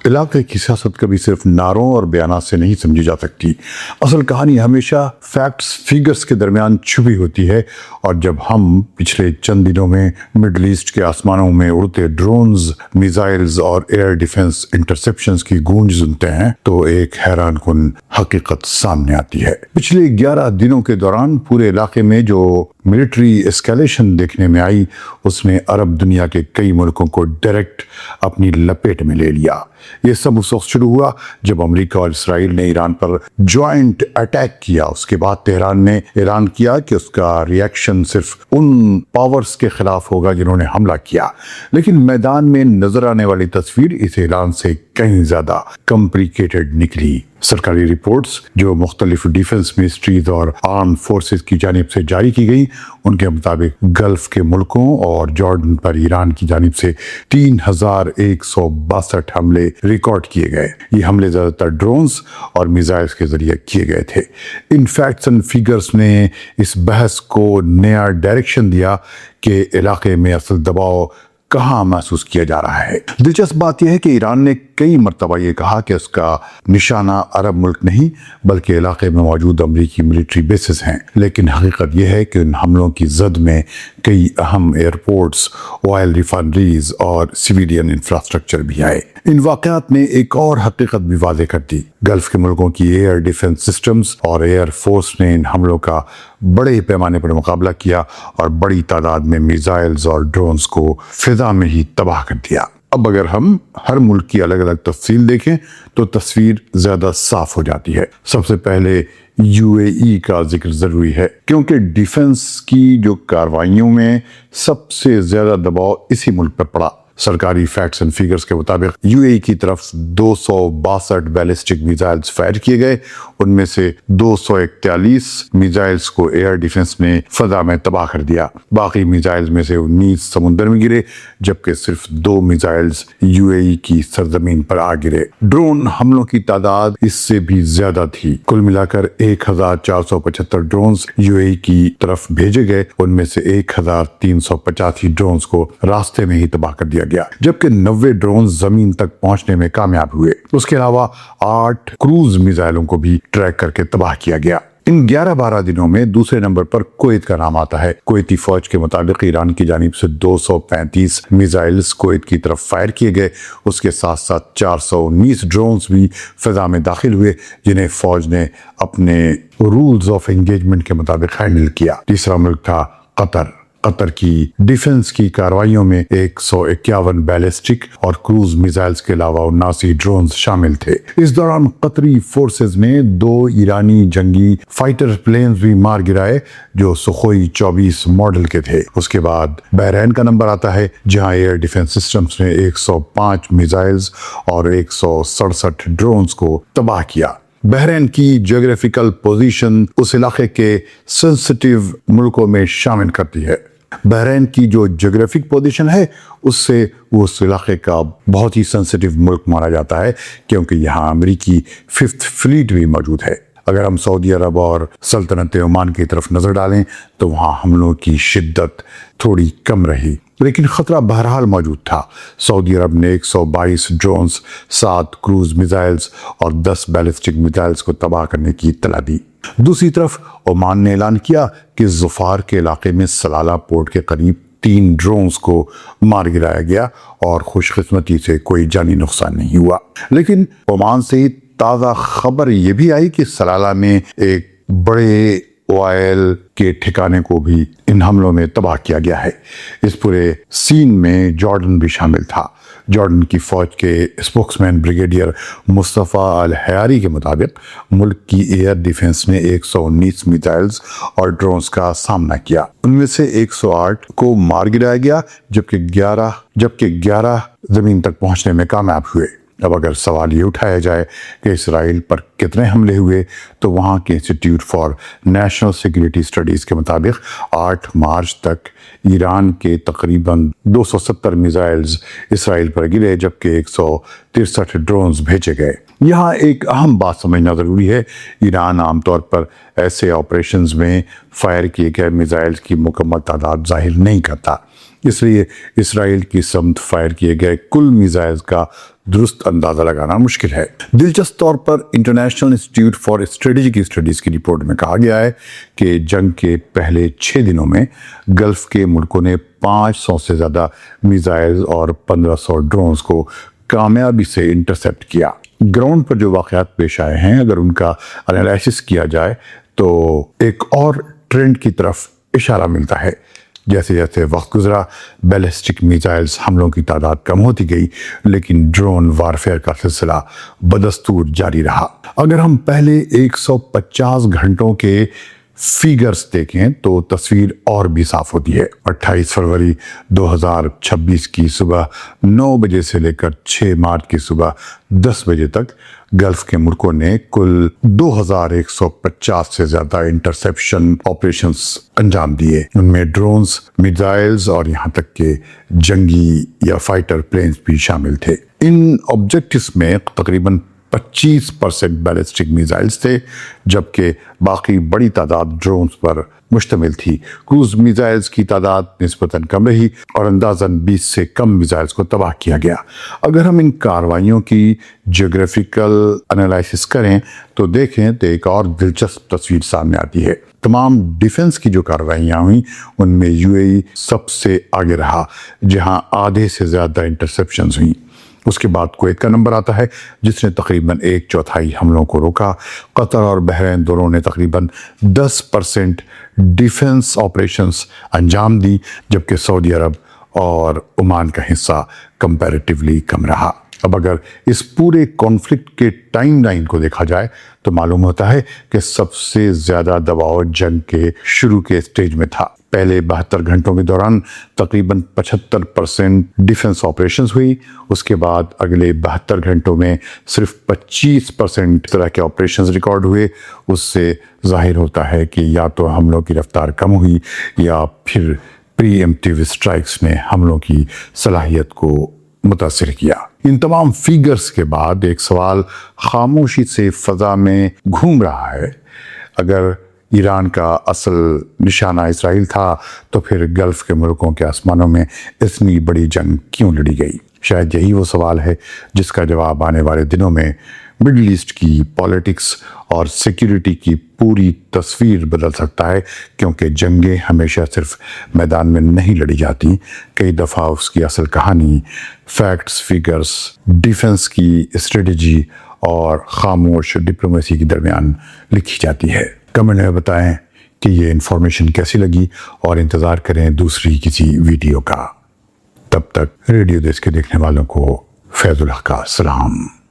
علاقے کی سیاست کبھی صرف نعروں اور بیانات سے نہیں سمجھی جا سکتی. اصل کہانی ہمیشہ فیکٹس فیگرز کے درمیان چھپی ہوتی ہے، اور جب ہم پچھلے چند دنوں میں مڈل ایسٹ کے آسمانوں میں اڑتے ڈرونز، میزائلز اور ایئر ڈیفنس انٹرسیپشنز کی گونج سنتے ہیں تو ایک حیران کن حقیقت سامنے آتی ہے. پچھلے 11 دنوں کے دوران پورے علاقے میں جو ملٹری اسکیلیشن دیکھنے میں آئی، اس نے عرب دنیا کے کئی ملکوں کو ڈائریکٹ اپنی لپیٹ میں لے لیا. یہ سب اس وقت شروع ہوا جب امریکہ اور اسرائیل نے ایران پر جوائنٹ اٹیک کیا. اس کے بعد تہران نے اعلان کیا کہ اس کا ریئیکشن صرف ان پاورز کے خلاف ہوگا جنہوں نے حملہ کیا. لیکن میدان میں نظر آنے والی تصویر اس اعلان سے کہیں زیادہ کمپلیکیٹڈ نکلی. سرکاری رپورٹس جو مختلف ڈیفنس منسٹریز اور آرم فورسز کی جانب سے جاری کی گئی، ان کے مطابق گلف کے ملکوں اور جارڈن پر ایران کی جانب سے 3162 حملے ریکارڈ کیے گئے. یہ حملے زیادہ تر ڈرونز اور میزائلز کے ذریعے کیے گئے تھے. ان فیکٹس اینڈ فیگرز نے اس بحث کو نیا ڈائریکشن دیا کہ علاقے میں اصل دباؤ کہاں محسوس کیا جا رہا ہے. دلچسپ بات یہ ہے کہ ایران نے کئی مرتبہ یہ کہا کہ اس کا نشانہ عرب ملک نہیں بلکہ علاقے میں موجود امریکی ملٹری بیسز ہیں. لیکن حقیقت یہ ہے کہ ان حملوں کی زد میں کئی اہم ایئرپورٹس، آئل ریفائنریز اور سویلین انفراسٹرکچر بھی آئے. ان واقعات نے ایک اور حقیقت بھی واضح کر دی. گلف کے ملکوں کی ایئر ڈیفنس سسٹمز اور ایئر فورس نے ان حملوں کا بڑے پیمانے پر مقابلہ کیا اور بڑی تعداد میں میزائلز اور ڈرونز کو فضا میں ہی تباہ کر دیا. اب اگر ہم ہر ملک کی الگ الگ تفصیل دیکھیں تو تصویر زیادہ صاف ہو جاتی ہے. سب سے پہلے UAE کا ذکر ضروری ہے کیونکہ ڈیفنس کی جو کارروائیوں میں سب سے زیادہ دباؤ اسی ملک پر پڑا. سرکاری فیکٹس اینڈ فیگرز کے مطابق UAE کی طرف 262 بیلسٹک میزائلز فائر کیے گئے. ان میں سے 241 میزائلز کو ایئر ڈیفنس نے فضا میں تباہ کر دیا. باقی میزائلز میں سے 19 سمندر میں گرے جبکہ صرف 2 میزائلز UAE کی سرزمین پر آ گرے. ڈرون حملوں کی تعداد اس سے بھی زیادہ تھی. کل ملا کر 1475 ڈرونز UAE کی طرف بھیجے گئے. ان میں سے 1385 ڈرونز کو راستے میں ہی تباہ کر دیا گیا جبکہ 90 ڈرون زمین تک پہنچنے میں کامیاب ہوئے. اس کے علاوہ 8 کروز میزائلوں کو بھی ٹریک کر کے تباہ کیا گیا. ان 11-12 دنوں میں دوسرے نمبر پر کویت کا نام آتا ہے. کویتی فوج کے مطابق ایران کی جانب سے 235 میزائلز کویت کی طرف فائر کیے گئے. اس کے ساتھ ساتھ 419 ڈرونز بھی فضا میں داخل ہوئے جنہیں فوج نے اپنے رولز آف انگیجمنٹ کے مطابق ہینڈل کیا. تیسرا ملک تھا قطر. قطر کی ڈیفنس کی کارروائیوں میں 151 بیلسٹک اور کروز میزائلز کے علاوہ 79 ڈرونز شامل تھے. اس دوران قطری فورسز نے 2 ایرانی جنگی فائٹر پلینز بھی مار گرائے جو سخوئی 24 ماڈل کے تھے. اس کے بعد بحرین کا نمبر آتا ہے جہاں ایئر ڈیفنس سسٹمز نے 105 میزائلز اور 167 ڈرونز کو تباہ کیا. بحرین کی جیوگرافیکل پوزیشن اس علاقے کے سینسٹیو ملکوں میں شامل کرتی ہے. بحرین کی جو جیوگرافک پوزیشن ہے اس سے وہ اس علاقے کا بہت ہی سینسٹیو ملک مانا جاتا ہے کیونکہ یہاں امریکی 5th فلیٹ بھی موجود ہے. اگر ہم سعودی عرب اور سلطنت عمان کی طرف نظر ڈالیں تو وہاں حملوں کی شدت تھوڑی کم رہی لیکن خطرہ بہرحال موجود تھا. سعودی عرب نے 122 ڈرونز، 7 کروز میزائلز اور 10 بیلسٹک میزائلز کو تباہ کرنے کی اطلاع دی. دوسری طرف عمان نے اعلان کیا کہ ظفار کے علاقے میں سلالہ پورٹ کے قریب 3 ڈرونز کو مار گرایا گیا اور خوش قسمتی سے کوئی جانی نقصان نہیں ہوا. لیکن عمان سے تازہ خبر یہ بھی آئی کہ سلالہ میں ایک بڑے آئل کے ٹھکانے کو بھی ان حملوں میں تباہ کیا گیا ہے. اس پورے سین میں جارڈن بھی شامل تھا. جارڈن کی فوج کے اسپوکس مین بریگیڈیئر مصطفیٰ الحیاری کے مطابق ملک کی ایئر ڈیفنس نے 119 میزائلز اور ڈرونز کا سامنا کیا. ان میں سے 108 کو مار گرایا گیا جبکہ 11 زمین تک پہنچنے میں کامیاب ہوئے. اب اگر سوال یہ اٹھایا جائے کہ اسرائیل پر کتنے حملے ہوئے تو وہاں کے institute for national security studies کے مطابق 8 مارچ تک ایران کے تقریباً 270 میزائلز اسرائیل پر گرے جبکہ 163 ڈرونز بھیجے گئے. یہاں ایک اہم بات سمجھنا ضروری ہے. ایران عام طور پر ایسے آپریشنز میں فائر کیے گئے میزائلز کی مکمل تعداد ظاہر نہیں کرتا. اس لیے اسرائیل کی سمت فائر کیے گئے کل میزائلز کا درست اندازہ لگانا مشکل ہے۔ دلچسپ طور پر International Institute for Strategic Studies کی رپورٹ میں کہا گیا ہے کہ جنگ کے پہلے 6 دنوں میں گلف کے ملکوں نے 500 سے زیادہ میزائلز اور 1500 ڈرونز کو کامیابی سے انٹرسیپٹ کیا۔ گراؤنڈ پر جو واقعات پیش آئے ہیں، اگر ان کا انالائسس کیا جائے تو ایک اور ٹرینڈ کی طرف اشارہ ملتا ہے۔ جیسے جیسے وقت گزرا، بیلسٹک میزائلز حملوں کی تعداد کم ہوتی گئی، لیکن ڈرون وارفیئر کا سلسلہ بدستور جاری رہا۔ اگر ہم پہلے 150 گھنٹوں کے فیگرز دیکھیں تو تصویر اور بھی صاف ہوتی ہے۔ 28 فروری 2026 کی صبح 9 بجے سے لے کر 6 مارچ کی صبح 10 بجے تک گلف کے ملکوں نے کل 2150 سے زیادہ انٹرسیپشن آپریشنز انجام دیے۔ ان میں ڈرونز، میزائلز اور یہاں تک کہ جنگی یا فائٹر پلینز بھی شامل تھے۔ ان آبجیکٹس میں تقریباً 25% بیلسٹک میزائلز تھے، جبکہ باقی بڑی تعداد ڈرونز پر مشتمل تھی۔ کروز میزائلز کی تعداد نسبتاً کم رہی اور اندازاً 20 سے کم میزائلز کو تباہ کیا گیا۔ اگر ہم ان کارروائیوں کی جیوگرافیکل انالائسس کریں تو دیکھیں تو ایک اور دلچسپ تصویر سامنے آتی ہے۔ تمام ڈیفنس کی جو کارروائیاں ہوئیں ان میں UAE سب سے آگے رہا، جہاں آدھے سے زیادہ انٹرسیپشنز ہوئیں۔ اس کے بعد کویت کا نمبر آتا ہے جس نے تقریباً 1/4 حملوں کو روکا۔ قطر اور بحرین دونوں نے تقریباً 10% ڈیفنس آپریشنز انجام دی، جبکہ سعودی عرب اور عمان کا حصہ کمپیریٹیولی کم رہا۔ اب اگر اس پورے کانفلکٹ کے ٹائم لائن کو دیکھا جائے تو معلوم ہوتا ہے کہ سب سے زیادہ دباؤ جنگ کے شروع کے سٹیج میں تھا۔ پہلے 72 گھنٹوں کے دوران تقریباً 75% ڈیفنس آپریشنز ہوئی۔ اس کے بعد اگلے 72 گھنٹوں میں صرف 25% طرح کے آپریشنز ریکارڈ ہوئے۔ اس سے ظاہر ہوتا ہے کہ یا تو حملوں کی رفتار کم ہوئی یا پھر پری ایمپٹیو اسٹرائکس نے حملوں کی صلاحیت کو متاثر کیا۔ ان تمام فیگرز کے بعد ایک سوال خاموشی سے فضا میں گھوم رہا ہے۔ اگر ایران کا اصل نشانہ اسرائیل تھا تو پھر گلف کے ملکوں کے آسمانوں میں اتنی بڑی جنگ کیوں لڑی گئی؟ شاید یہی وہ سوال ہے جس کا جواب آنے والے دنوں میں مڈل ایسٹ کی پالیٹکس اور سیکیورٹی کی پوری تصویر بدل سکتا ہے، کیونکہ جنگیں ہمیشہ صرف میدان میں نہیں لڑی جاتی۔ کئی دفعہ اس کی اصل کہانی فیکٹس، فیگرز، ڈیفنس کی اسٹریٹجی اور خاموش ڈپلومیسی کے درمیان لکھی جاتی ہے۔ کمنٹ میں بتائیں کہ یہ انفارمیشن کیسی لگی اور انتظار کریں دوسری کسی ویڈیو کا۔ تب تک ریڈیو دیش کے دیکھنے والوں کو فیض الحق کا سلام۔